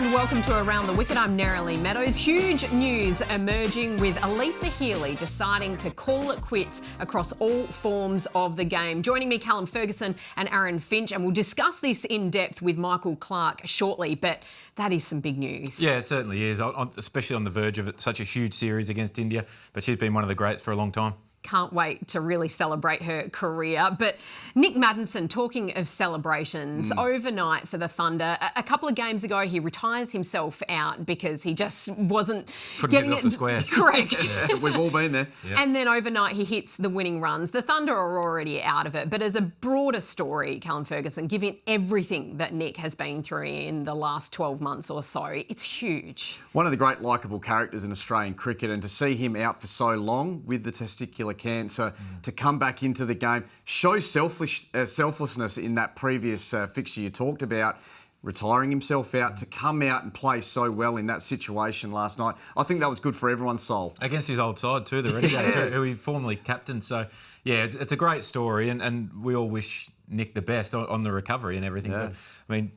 And welcome to Around the Wicket. I'm Neroli Meadows. Huge news emerging with Alyssa Healy deciding to call it quits across all forms of the game. Joining me, Callum, Ferguson and Finch, and we'll discuss this in depth with Clarke shortly, but that is some big news. Yeah, it certainly is, especially on the verge of such a huge series against India, but she's been one of the greats for a long time. Can't wait to really celebrate her career. But Nick Maddinson, talking of celebrations, overnight for the Thunder, a couple of games ago he retires himself out because he just wasn't getting it off the square. Correct. Yeah, we've all been there. Yeah. And then overnight he hits the winning runs. The Thunder are already out of it. But as a broader story, Callum Ferguson, given everything that Nick has been through in the last 12 months or so, it's huge. One of the great likeable characters in Australian cricket, and to see him out for so long with the testicular cancer, to come back into the game, shows selflessness in that previous fixture you talked about, retiring himself out, to come out and play so well in that situation last night. I think that was good for everyone's soul. Against his old side too, the Renegades, who he formerly captained. So, yeah, it's a great story, and we all wish Nick the best on the recovery and everything. Yeah. But, I mean,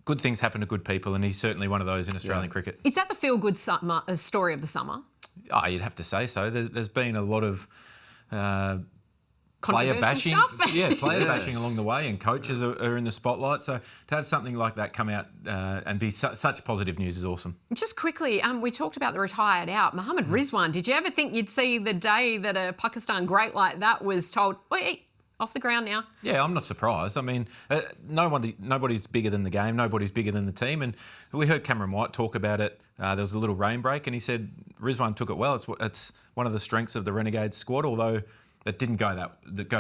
good things happen to good people, and he's certainly one of those in Australian cricket. Is that the feel-good story of the summer? Oh, you'd have to say so. There's been a lot of player bashing, player bashing along the way, and coaches are in the spotlight. So to have something like that come out and be such positive news is awesome. Just quickly, we talked about the retired out. Mohammad Rizwan, did you ever think you'd see the day that a Pakistan great like that was told, "Wait, off the ground now"? Yeah, I'm not surprised. I mean, nobody's bigger than the game. Nobody's bigger than the team. And we heard Cameron White talk about it. There was a little rain break, and he said Rizwan took it well. It's one of the strengths of the Renegades squad, although it didn't go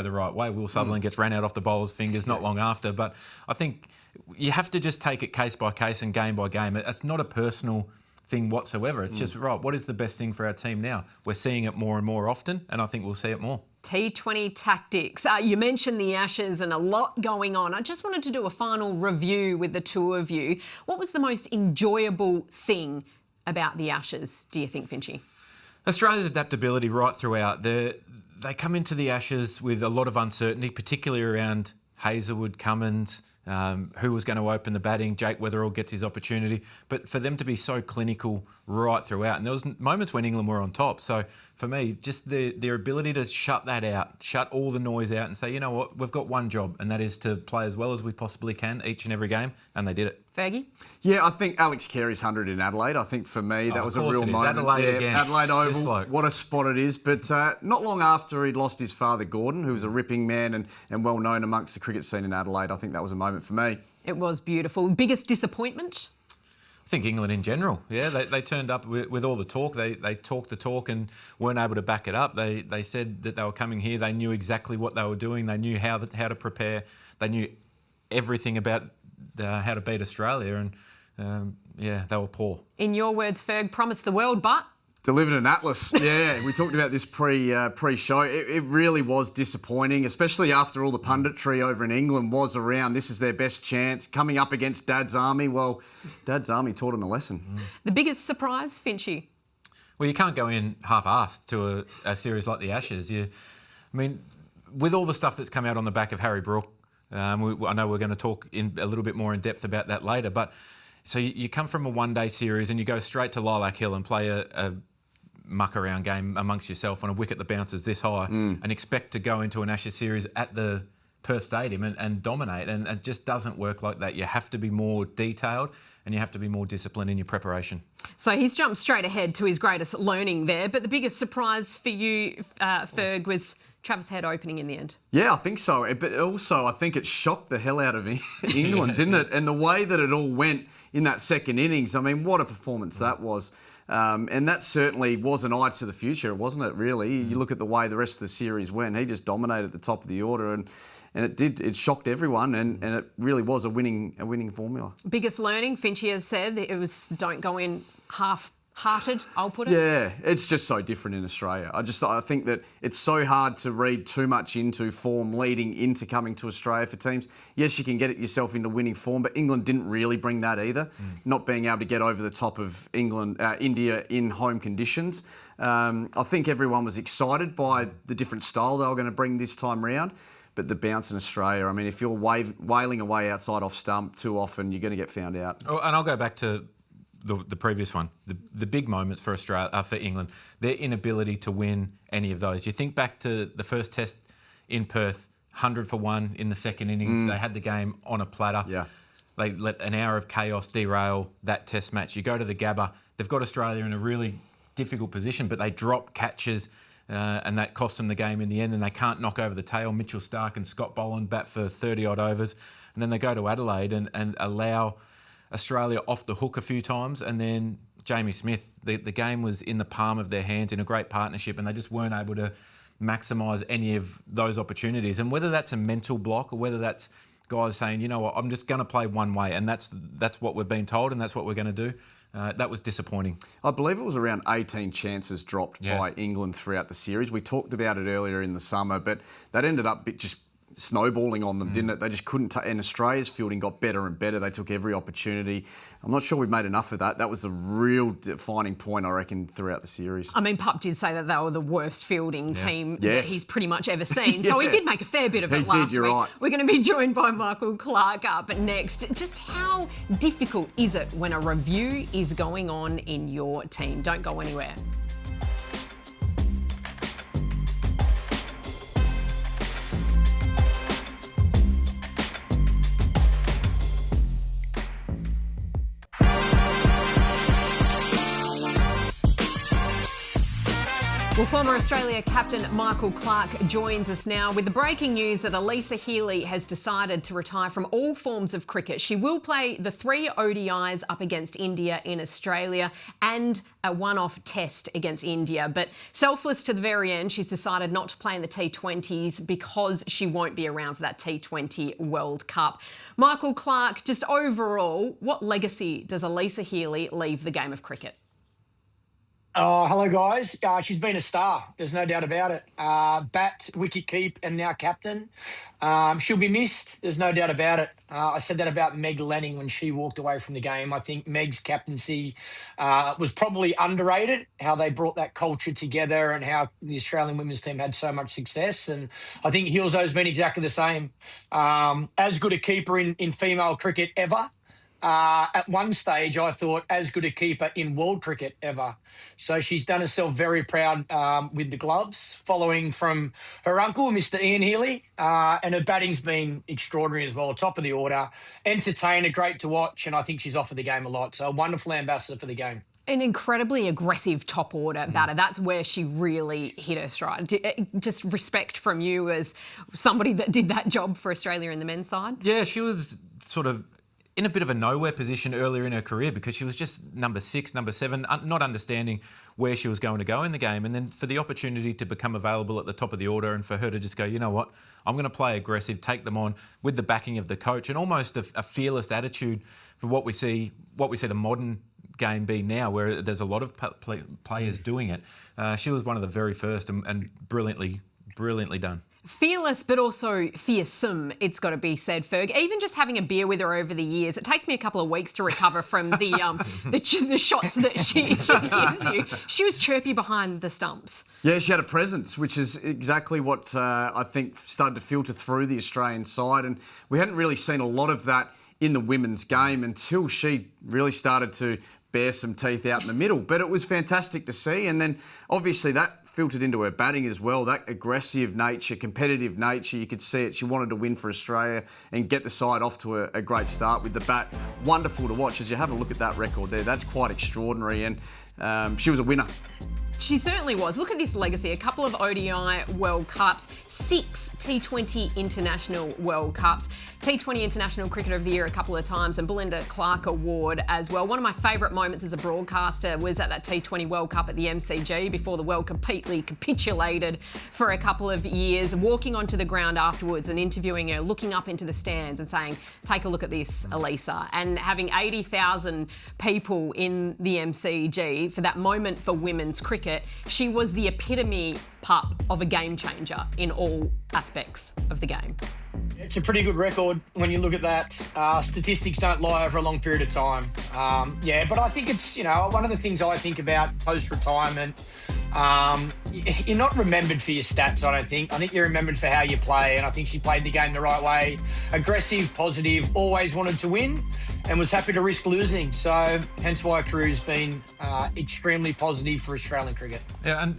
the right way. Will Sutherland gets ran out off the bowler's fingers not long after. But I think you have to just take it case by case and game by game. It's not a personal thing whatsoever. It's just, right, what is the best thing for our team now? We're seeing it more and more often, and I think we'll see it more. T20 tactics. You mentioned the Ashes and a lot going on. I just wanted to do a final review with the two of you. What was the most enjoyable thing about the Ashes, do you think, Finchy? Australia's adaptability right throughout. They come into the Ashes with a lot of uncertainty, particularly around Hazlewood, Cummins, who was going to open the batting. Jake Weatherall gets his opportunity. But for them to be so clinical right throughout, and there was moments when England were on top. So for me, just their ability to shut that out, shut all the noise out and say, you know what, we've got one job, and that is to play as well as we possibly can each and every game, and they did it. Fergie? Yeah, I think Alex Carey's 100 in Adelaide. I think for me, that was a real moment. Adelaide again. Adelaide Oval, what a spot it is. But not long after he'd lost his father, Gordon, who was a ripping man and well known amongst the cricket scene in Adelaide, I think that was a moment for me. It was beautiful. Biggest disappointment? I think England in general, yeah, they turned up with all the talk. They talked the talk and weren't able to back it up. They said that they were coming here. They knew exactly what they were doing. They knew how to prepare. They knew everything about how to beat Australia, and they were poor. In your words, Ferg, promised the world, but delivered an Atlas. Yeah, we talked about this pre-show. It really was disappointing, especially after all the punditry over in England was around. This is their best chance. Coming up against Dad's Army, well, Dad's Army taught him a lesson. The biggest surprise, Finchy? Well, you can't go in half-assed to a series like the Ashes. I mean, with all the stuff that's come out on the back of Harry Brook, I know we're going to talk in a little bit more in depth about that later, but so you come from a one-day series and you go straight to Lilac Hill and play a muck-around game amongst yourself on a wicket that bounces this high and expect to go into an Ashes series at the Perth Stadium and dominate, and it just doesn't work like that. You have to be more detailed and you have to be more disciplined in your preparation. So he's jumped straight ahead to his greatest learning there, but the biggest surprise for you, Ferg, was Travis Head opening in the end. Yeah, I think so. But also, I think it shocked the hell out of England, didn't it? And the way that it all went in that second innings, I mean, what a performance that was. And that certainly was an eye to the future, wasn't it, really? You look at the way the rest of the series went. He just dominated at the top of the order, and it shocked everyone, and it really was a winning formula. Biggest learning, Finchy has said, it was don't go in half-hearted, I'll put it. Yeah, it's just so different in Australia. I think that it's so hard to read too much into form leading into coming to Australia for teams. Yes, you can get it yourself into winning form, but England didn't really bring that either. Not being able to get over the top of India in home conditions. I think everyone was excited by the different style they were going to bring this time round. But the bounce in Australia, I mean, if you're wailing away outside off stump too often, you're going to get found out. Oh, and I'll go back to the previous one. The big moments for Australia, for England, their inability to win any of those. You think back to the first test in Perth, 100 for 1 in the second innings. They had the game on a platter. Yeah. They let an hour of chaos derail that test match. You go to the Gabba, they've got Australia in a really difficult position, but they drop catches and that cost them the game in the end, and they can't knock over the tail. Mitchell Starc and Scott Boland bat for 30-odd overs. And then they go to Adelaide and allow Australia off the hook a few times, and then Jamie Smith, the game was in the palm of their hands in a great partnership, and they just weren't able to maximise any of those opportunities. And whether that's a mental block or whether that's guys saying, you know what, I'm just going to play one way, and that's what we've been told and that's what we're going to do, that was disappointing. I believe it was around 18 chances dropped by England throughout the series. We talked about it earlier in the summer, but that ended up just snowballing on them, didn't it? They just couldn't. And Australia's fielding got better and better. They took every opportunity. I'm not sure we've made enough of that. That was the real defining point, I reckon, throughout the series. I mean, Pup did say that they were the worst fielding team that he's pretty much ever seen. So he did make a fair bit of it last week. Right. We're going to be joined by Michael Clarke up next. Just how difficult is it when a review is going on in your team? Don't go anywhere. Well, former Australia captain Michael Clarke joins us now with the breaking news that Alyssa Healy has decided to retire from all forms of cricket. She will play the 3 ODIs up against India in Australia and a one-off test against India. But selfless to the very end, she's decided not to play in the T20s because she won't be around for that T20 World Cup. Michael Clarke, just overall, what legacy does Alyssa Healy leave the game of cricket? Oh, hello, guys. She's been a star. There's no doubt about it. Bat, wicket keep, and now captain. She'll be missed. There's no doubt about it. I said that about Meg Lanning when she walked away from the game. I think Meg's captaincy was probably underrated, how they brought that culture together and how the Australian women's team had so much success. And I think Hilzo's been exactly the same. As good a keeper in female cricket ever. At one stage, I thought as good a keeper in world cricket ever. So she's done herself very proud with the gloves, following from her uncle, Mr. Ian Healy, and her batting's been extraordinary as well, top of the order, entertainer, great to watch, and I think she's offered the game a lot. So a wonderful ambassador for the game. An incredibly aggressive top order batter. That's where she really hit her stride. Just respect from you as somebody that did that job for Australia in the men's side. Yeah, she was sort of in a bit of a nowhere position earlier in her career because she was just number 6, number 7, not understanding where she was going to go in the game. And then for the opportunity to become available at the top of the order and for her to just go, you know what, I'm going to play aggressive, take them on with the backing of the coach and almost a fearless attitude for what we see the modern game be now, where there's a lot of players doing it. She was one of the very first and brilliantly done. Fearless, but also fearsome, it's got to be said, Ferg. Even just having a beer with her over the years, it takes me a couple of weeks to recover from the shots that she gives you. She was chirpy behind the stumps. Yeah, she had a presence, which is exactly what I think started to filter through the Australian side. And we hadn't really seen a lot of that in the women's game until she really started to bear some teeth out in the middle. But it was fantastic to see. And then obviously that filtered into her batting as well, that aggressive nature, competitive nature. You could see it. She wanted to win for Australia and get the side off to a great start with the bat. Wonderful to watch. As you have a look at that record there, that's quite extraordinary. And she was a winner. She certainly was. Look at this legacy. A couple of ODI World Cups, 6 T20 International World Cups, T20 International Cricketer of the Year a couple of times, and Belinda Clarke Award as well. One of my favourite moments as a broadcaster was at that T20 World Cup at the MCG before the world completely capitulated for a couple of years, walking onto the ground afterwards and interviewing her, looking up into the stands and saying, take a look at this, Alyssa, and having 80,000 people in the MCG for that moment for women's cricket. She was the epitome, Pup, of a game changer in all aspects of the game. It's a pretty good record when you look at that. Statistics don't lie over a long period of time. But I think it's, one of the things I think about post-retirement, You're not remembered for your stats, I don't think. I think you're remembered for how you play, and I think she played the game the right way. Aggressive, positive, always wanted to win, and was happy to risk losing. So hence why her career's been extremely positive for Australian cricket. Yeah, and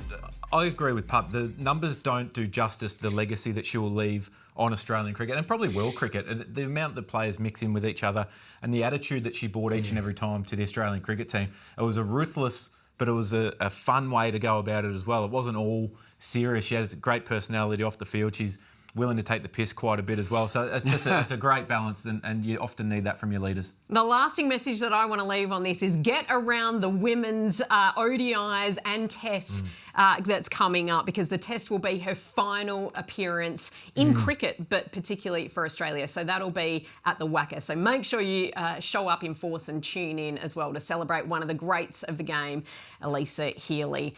I agree with Pup. The numbers don't do justice to the legacy that she will leave on Australian cricket, and probably world cricket. And the amount that players mix in with each other and the attitude that she brought each and every time to the Australian cricket team. It was a ruthless, but it was a fun way to go about it as well. It wasn't all serious. She has a great personality off the field. She's willing to take the piss quite a bit as well. So it's a great balance, and you often need that from your leaders. The lasting message that I want to leave on this is get around the women's ODIs and tests that's coming up, because the test will be her final appearance in cricket, but particularly for Australia. So that'll be at the WACA. So make sure you show up in force and tune in as well to celebrate one of the greats of the game, Alyssa Healy.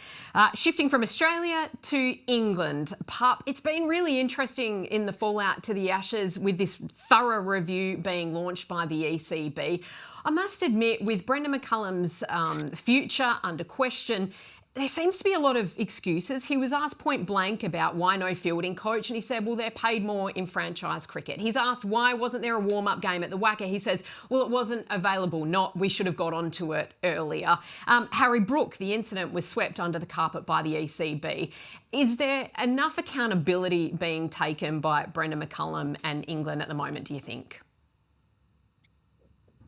Shifting from Australia to England, Pup, it's been really interesting in the fallout to the Ashes with this thorough review being launched by the ECB. I must admit, with Brendan McCullum's future under question, there seems to be a lot of excuses. He was asked point blank about why no fielding coach, and he said, well, they're paid more in franchise cricket. He's asked why wasn't there a warm-up game at the WACA. He says, well, it wasn't available, not we should have got onto it earlier. Harry Brook, the incident was swept under the carpet by the ECB. Is there enough accountability being taken by Brendan McCullum and England at the moment, do you think?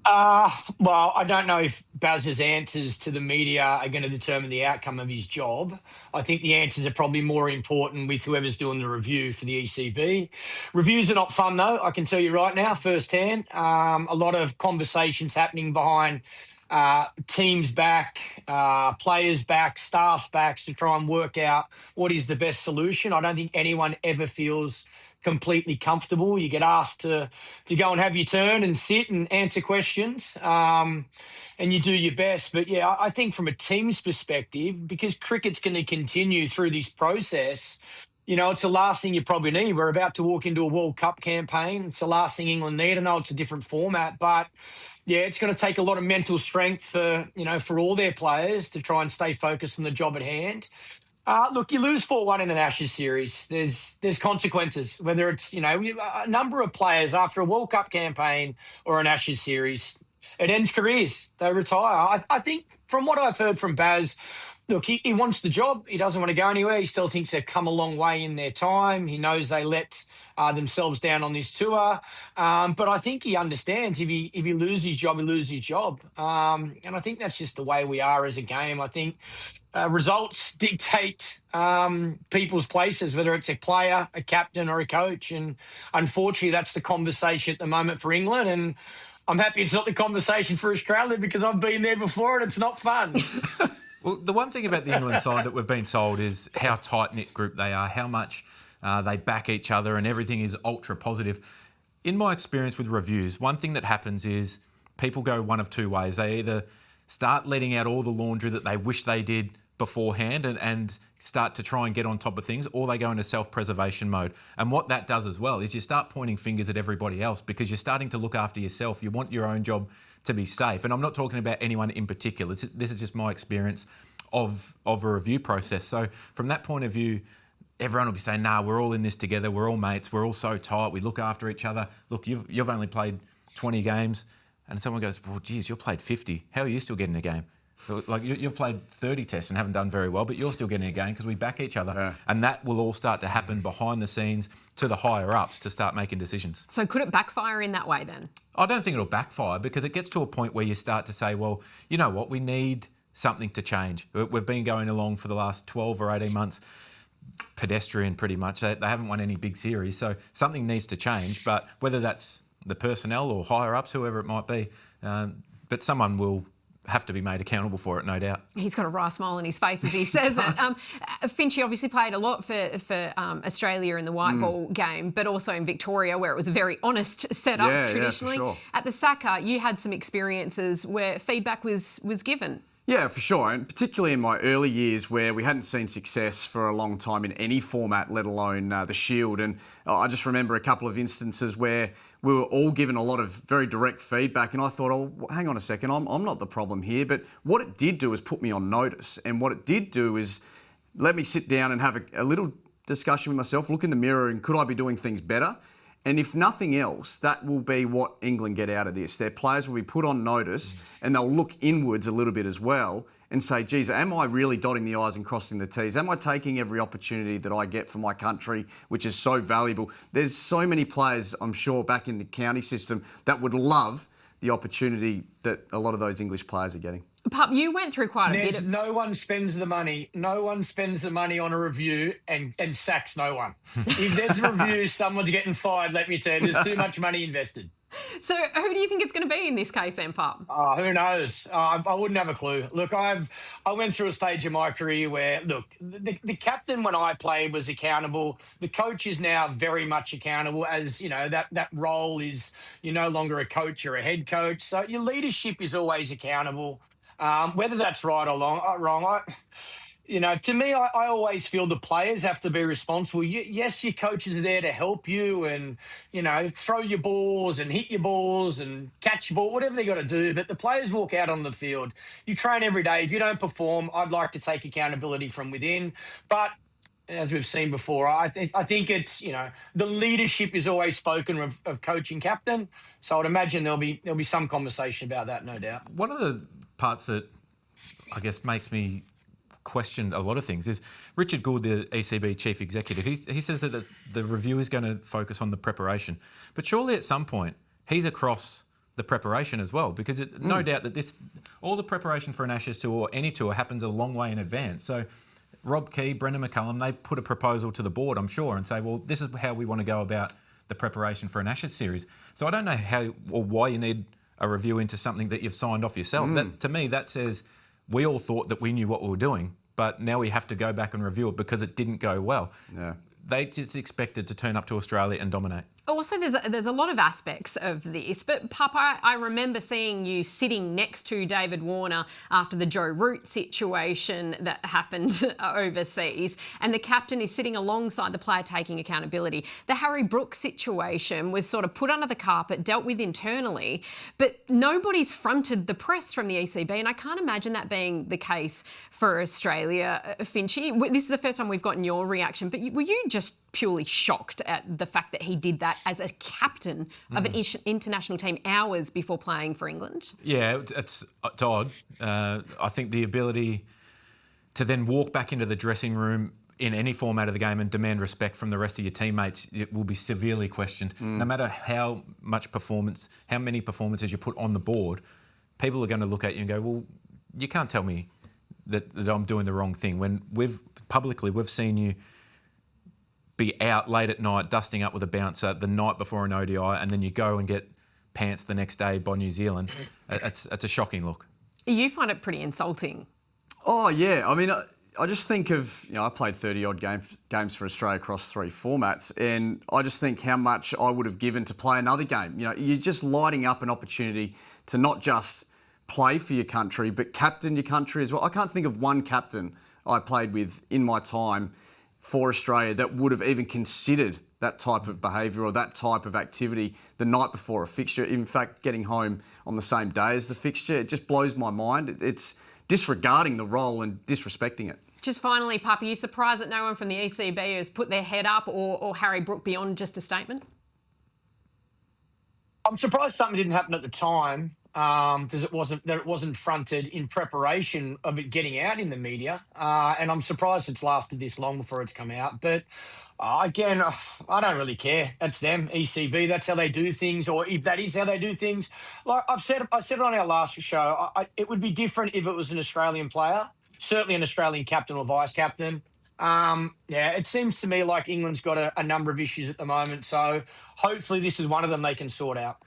Well, I don't know if Baz's answers to the media are going to determine the outcome of his job. I think the answers are probably more important with whoever's doing the review for the ECB. Reviews are not fun, though, I can tell you right now, firsthand. A lot of conversations happening behind teams back, players back, staff's backs to try and work out what is the best solution. I don't think anyone ever feels completely comfortable. You get asked to go and have your turn and sit and answer questions, and you do your best. But yeah, I think from a team's perspective, because cricket's going to continue through this process, you know, it's the last thing you probably need. We're about to walk into a World Cup campaign. It's the last thing England need. I know it's a different format, but yeah, it's going to take a lot of mental strength for all their players to try and stay focused on the job at hand. Look, you lose 4-1 in an Ashes series. There's consequences, whether it's, a number of players after a World Cup campaign or an Ashes series, it ends careers. They retire. I think from what I've heard from Baz, look, he wants the job. He doesn't want to go anywhere. He still thinks they've come a long way in their time. He knows they let themselves down on this tour. But I think he understands if he loses his job, he loses his job. And I think that's just the way we are as a game. I think results dictate people's places, whether it's a player, a captain or a coach. And unfortunately, that's the conversation at the moment for England. And I'm happy it's not the conversation for Australia, because I've been there before and it's not fun. Well, the one thing about the England side that we've been told is how tight-knit group they are, how much they back each other, and everything is ultra positive. In my experience with reviews, one thing that happens is people go one of two ways. They either start letting out all the laundry that they wish they did beforehand and start to try and get on top of things, or they go into self-preservation mode. And what that does as well is you start pointing fingers at everybody else, because you're starting to look after yourself. You want your own job to be safe. And I'm not talking about anyone in particular. This is just my experience of a review process. So from that point of view, everyone will be saying, nah, we're all in this together. We're all mates. We're all so tight. We look after each other. Look, you've only played 20 games. And someone goes, well, geez, you played 50. How are you still getting a game? Like, you've played 30 tests and haven't done very well, but you're still getting a game because we back each other. Yeah. And that will all start to happen behind the scenes to the higher-ups to start making decisions. So could it backfire in that way then? I don't think it'll backfire, because it gets to a point where you start to say, well, you know what, we need something to change. We've been going along for the last 12 or 18 months, pedestrian pretty much. They haven't won any big series, so something needs to change. But whether that's the personnel or higher-ups, whoever it might be, but someone will have to be made accountable for it, no doubt. He's got a wry smile on his face as he says it. Finch obviously played a lot for Australia in the white ball game, but also in Victoria, where it was a very honest setup traditionally. Yeah, for sure. At the Saka, you had some experiences where feedback was given. Yeah, for sure. And particularly in my early years, where we hadn't seen success for a long time in any format, let alone the Shield. And I just remember a couple of instances where we were all given a lot of very direct feedback. And I thought, oh, hang on a second, I'm not the problem here. But what it did do is put me on notice. And what it did do is let me sit down and have a little discussion with myself, look in the mirror, and could I be doing things better? And if nothing else, that will be what England get out of this. Their players will be put on notice and they'll look inwards a little bit as well and say, geez, am I really dotting the I's and crossing the T's? Am I taking every opportunity that I get for my country, which is so valuable? There's so many players, I'm sure, back in the county system that would love the opportunity that a lot of those English players are getting. Pup, you went through quite a bit of... No one spends the money. No one spends the money on a review and sacks no one. If there's a review, someone's getting fired, let me tell you. There's too much money invested. So who do you think it's going to be in this case then, Pup? Who knows? I wouldn't have a clue. Look, I went through a stage in my career where, look, the captain when I played was accountable. The coach is now very much accountable, as, you know, that role is, you're no longer a coach, you're a head coach. So your leadership is always accountable. Whether that's right or wrong, to me, I always feel the players have to be responsible. Yes, your coaches are there to help you and, throw your balls and hit your balls and catch your ball, whatever they got to do. But the players walk out on the field. You train every day. If you don't perform, I'd like to take accountability from within. But as we've seen before, I think it's, the leadership is always spoken of coach and captain. So I'd imagine there'll be some conversation about that, no doubt. One of the parts that I guess makes me question a lot of things is Richard Gould, the ECB chief executive. He says that the review is going to focus on the preparation, but surely at some point he's across the preparation as well, because no doubt that all the preparation for an Ashes tour or any tour happens a long way in advance. So Rob Key, Brendan McCullum, they put a proposal to the board, I'm sure, and say, well, this is how we want to go about the preparation for an Ashes series. So I don't know how or why you need a review into something that you've signed off yourself. That, to me, that says we all thought that we knew what we were doing, but now we have to go back and review it because it didn't go well. Yeah. They just expected to turn up to Australia and dominate. Also, there's a lot of aspects of this, but Papa, I remember seeing you sitting next to David Warner after the Joe Root situation that happened overseas, and the captain is sitting alongside the player taking accountability. The Harry Brooks situation was sort of put under the carpet, dealt with internally, but nobody's fronted the press from the ECB, and I can't imagine that being the case for Australia. Finchy, this is the first time we've gotten your reaction, but were you just purely shocked at the fact that he did that as a captain of an international team hours before playing for England? Yeah, it's odd. I think the ability to then walk back into the dressing room in any format of the game and demand respect from the rest of your teammates, it will be severely questioned. No matter how many performances you put on the board, people are going to look at you and go, well, you can't tell me that I'm doing the wrong thing. When we've seen you be out late at night, dusting up with a bouncer the night before an ODI, and then you go and get pants the next day by New Zealand. It's a shocking look. You find it pretty insulting. Oh, yeah. I mean, I just think of, I played 30-odd games for Australia across 3 formats, and I just think how much I would have given to play another game. You're just lighting up an opportunity to not just play for your country, but captain your country as well. I can't think of one captain I played with in my time for Australia that would have even considered that type of behaviour or that type of activity the night before a fixture. In fact, getting home on the same day as the fixture, it just blows my mind. It's disregarding the role and disrespecting it. Just finally, Pup, are you surprised that no one from the ECB has put their head up or Harry Brook beyond just a statement? I'm surprised something didn't happen at the time. Because it wasn't fronted in preparation of it getting out in the media, and I'm surprised it's lasted this long before it's come out. But again, I don't really care. That's them, ECB. That's how they do things, or if that is how they do things. Like I said it on our last show. It would be different if it was an Australian player, certainly an Australian captain or vice captain. It seems to me like England's got a number of issues at the moment, so hopefully this is one of them they can sort out.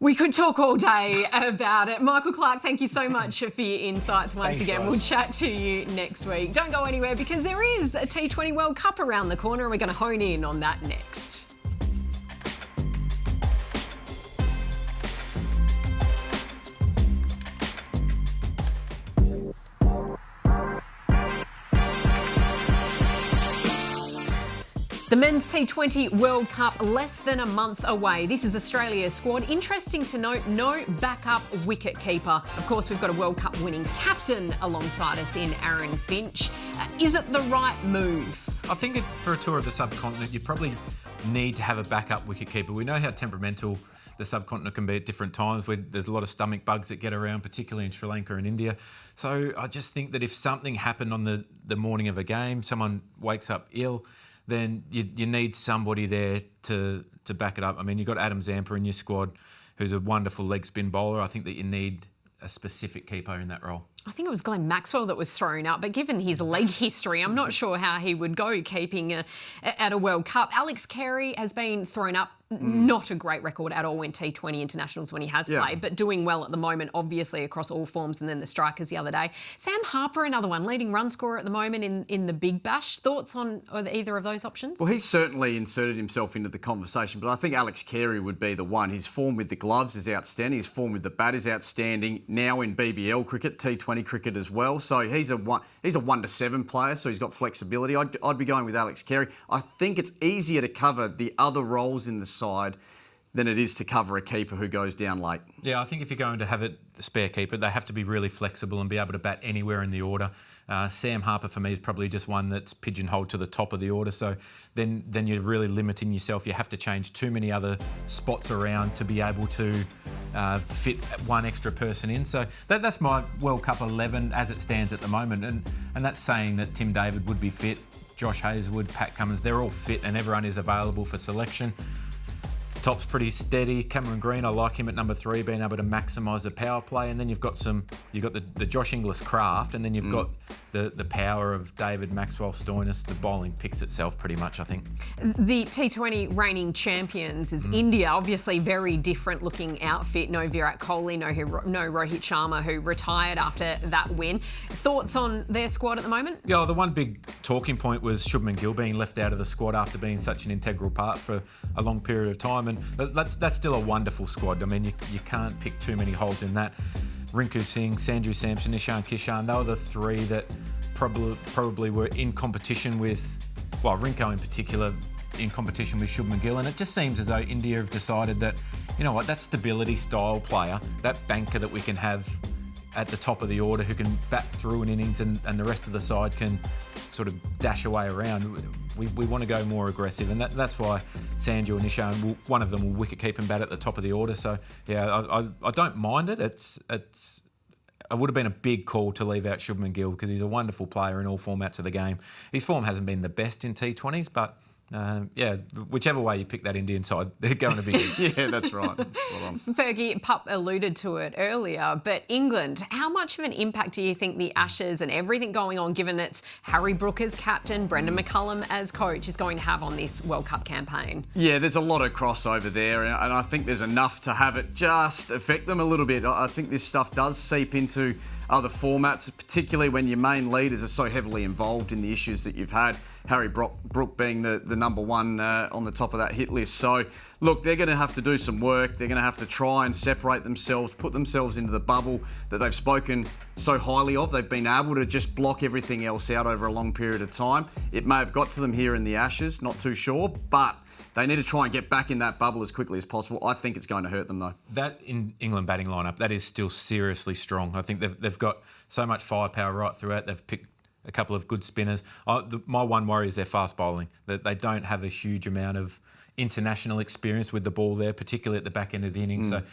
We could talk all day about it. Michael Clarke, thank you so much for your insights once again. Guys. We'll chat to you next week. Don't go anywhere because there is a T20 World Cup around the corner and we're going to hone in on that next. The Men's T20 World Cup less than a month away. This is Australia's squad. Interesting to note, no backup wicket keeper. Of course, we've got a World Cup winning captain alongside us in Aaron Finch. Is it the right move? I think for a tour of the subcontinent, you probably need to have a backup wicketkeeper. We know how temperamental the subcontinent can be at different times, where there's a lot of stomach bugs that get around, particularly in Sri Lanka and India. So I just think that if something happened on the morning of a game, someone wakes up ill, then you need somebody there to back it up. I mean, you've got Adam Zampa in your squad, who's a wonderful leg spin bowler. I think that you need a specific keeper in that role. I think it was Glenn Maxwell that was thrown up, but given his leg history, I'm not sure how he would go keeping at a World Cup. Alex Carey has been thrown up. Not a great record at all in T20 internationals when he has played, but doing well at the moment, obviously, across all forms, and then the strikers the other day. Sam Harper, another one, leading run scorer at the moment in the Big Bash. Thoughts on either of those options? Well, he's certainly inserted himself into the conversation, but I think Alex Carey would be the one. His form with the gloves is outstanding. His form with the bat is outstanding. Now in BBL cricket, T20 cricket as well. So he's a 1-7 player, so he's got flexibility. I'd be going with Alex Carey. I think it's easier to cover the other roles in the side than it is to cover a keeper who goes down late. Yeah, I think if you're going to have a spare keeper, they have to be really flexible and be able to bat anywhere in the order. Sam Harper, for me, is probably just one that's pigeonholed to the top of the order. So then you're really limiting yourself. You have to change too many other spots around to be able to fit one extra person in. So that's my World Cup 11 as it stands at the moment. And that's saying that Tim David would be fit, Josh Hazlewood, Pat Cummins, they're all fit and everyone is available for selection. Top's pretty steady. Cameron Green, I like him at number 3, being able to maximise the power play. And then you've got the Josh Inglis craft, and then you've got the power of David, Maxwell, Stoinis. The bowling picks itself pretty much, I think. The T20 reigning champions is India. Obviously, very different looking outfit. No Virat Kohli, no Rohit Sharma, who retired after that win. Thoughts on their squad at the moment? Yeah, the one big talking point was Shubman Gill being left out of the squad after being such an integral part for a long period of time. And that's still a wonderful squad. I mean, you can't pick too many holes in that. Rinku Singh, Sanju Samson, Ishan Kishan, they were the 3 that probably were in competition with, well, Rinko in particular, in competition with Shubman Gill. And it just seems as though India have decided that, you know what, that stability style player, that banker that we can have at the top of the order who can bat through an innings and the rest of the side can sort of dash away around. We want to go more aggressive, and that's why Sanju and Ishan, one of them will wicket keep and bat at the top of the order. So yeah, I don't mind it. It would have been a big call to leave out Shubman Gill because he's a wonderful player in all formats of the game. His form hasn't been the best in T20s, but whichever way you pick that Indian side, they're going to be good. Yeah, that's right. Well done. Fergie, Pup alluded to it earlier, but England, how much of an impact do you think the Ashes and everything going on, given it's Harry Brook as captain, Brendan McCullum as coach, is going to have on this World Cup campaign? Yeah, there's a lot of crossover there, and I think there's enough to have it just affect them a little bit. I think this stuff does seep into other formats, particularly when your main leaders are so heavily involved in the issues that you've had. Harry Brook being the number 1 on the top of that hit list. So, look, they're going to have to do some work. They're going to have to try and separate themselves, put themselves into the bubble that they've spoken so highly of. They've been able to just block everything else out over a long period of time. It may have got to them here in the Ashes, not too sure, but they need to try and get back in that bubble as quickly as possible. I think it's going to hurt them, though. That in England batting lineup, that is still seriously strong. I think they've got so much firepower right throughout. They've picked a couple of good spinners. My one worry is their fast bowling. That they don't have a huge amount of international experience with the ball there, particularly at the back end of the innings. So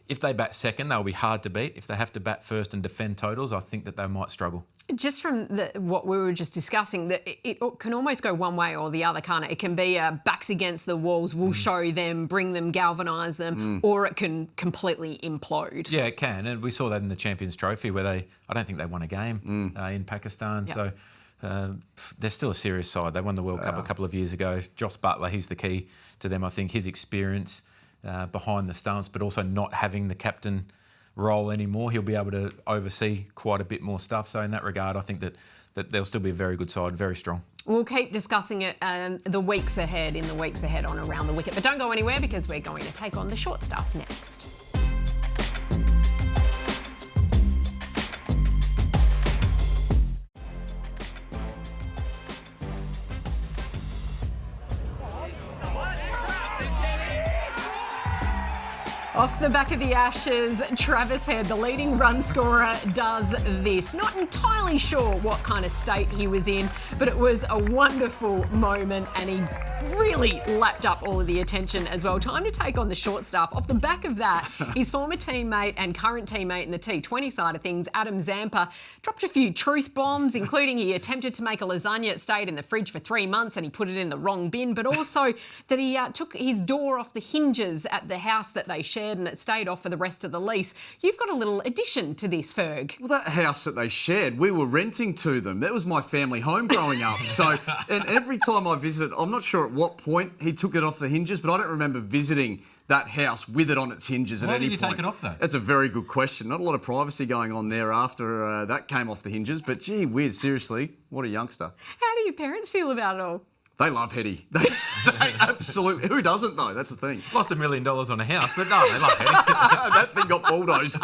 if they bat second, they'll be hard to beat. If they have to bat first and defend totals, I think that they might struggle. Just from what we were just discussing, that it can almost go one way or the other, can't it? It can be backs against the walls, we'll show them, bring them, galvanise them, or it can completely implode. Yeah, it can. And we saw that in the Champions Trophy where I don't think they won a game in Pakistan. Yep. So they're still a serious side. They won the World Cup a couple of years ago. Joss Buttler, he's the key to them. I think his experience behind the stumps, but also not having the captain role anymore, he'll be able to oversee quite a bit more stuff. So in that regard, I think that they'll still be a very good side, very strong. We'll keep discussing it in the weeks ahead on Around the Wicket. But don't go anywhere because we're going to take on the short stuff next. Off the back of the Ashes, Travis Head, the leading run scorer, does this. Not entirely sure what kind of state he was in, but it was a wonderful moment and he really lapped up all of the attention as well. Time to take on the short stuff. Off the back of that, his former teammate and current teammate in the T20 side of things, Adam Zampa, dropped a few truth bombs, including he attempted to make a lasagna that stayed in the fridge for 3 months and he put it in the wrong bin, but also that he took his door off the hinges at the house that they shared and it stayed off for the rest of the lease. You've got a little addition to this, Ferg. Well, that house that they shared, we were renting to them. That was my family home growing up. So, and every time I visited, I'm not sure at what point he took it off the hinges, but I don't remember visiting that house with it on its hinges at any point. Why did you take it off, though? That's a very good question. Not a lot of privacy going on there after that came off the hinges, but gee whiz, seriously, what a youngster. How do your parents feel about it all? They love Hetty. They absolutely. Who doesn't, though? That's the thing. Lost $1 million on a house, but no, they love Hetty. That thing got bulldozed.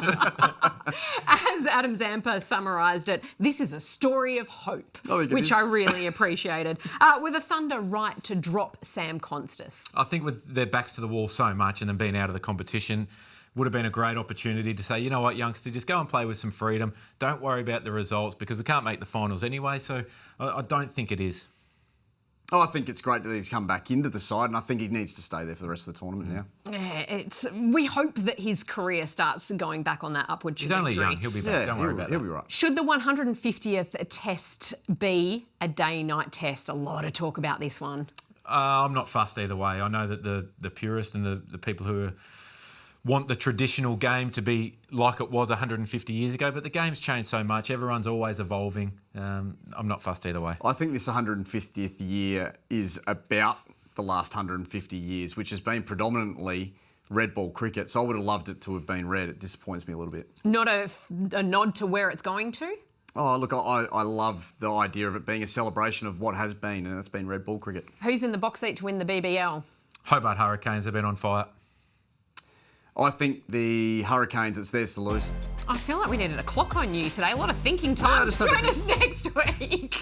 As Adam Zampa summarised it, this is a story of hope, which I really appreciated. With the Thunder right to drop Sam Constas? I think with their backs to the wall so much and them being out of the competition, would have been a great opportunity to say, you know what, youngster, just go and play with some freedom. Don't worry about the results because we can't make the finals anyway. So I don't think it is. Oh, I think it's great that he's come back into the side, and I think he needs to stay there for the rest of the tournament now. Yeah, we hope that his career starts going back on that upward trajectory. He's only young. He'll be back. Don't worry about that. He'll be right. Should the 150th test be a day-night test? A lot of talk about this one. I'm not fussed either way. I know that the purists and the people who want the traditional game to be like it was 150 years ago, but the game's changed so much. Everyone's always evolving. I'm not fussed either way. I think this 150th year is about the last 150 years, which has been predominantly red ball cricket. So I would have loved it to have been red. It disappoints me a little bit. Not a nod to where it's going to? Oh, look, I love the idea of it being a celebration of what has been, and it's been red ball cricket. Who's in the box seat to win the BBL? Hobart Hurricanes have been on fire. I think the Hurricanes, it's theirs to lose. I feel like we needed a clock on you today. A lot of thinking time. Join us next week.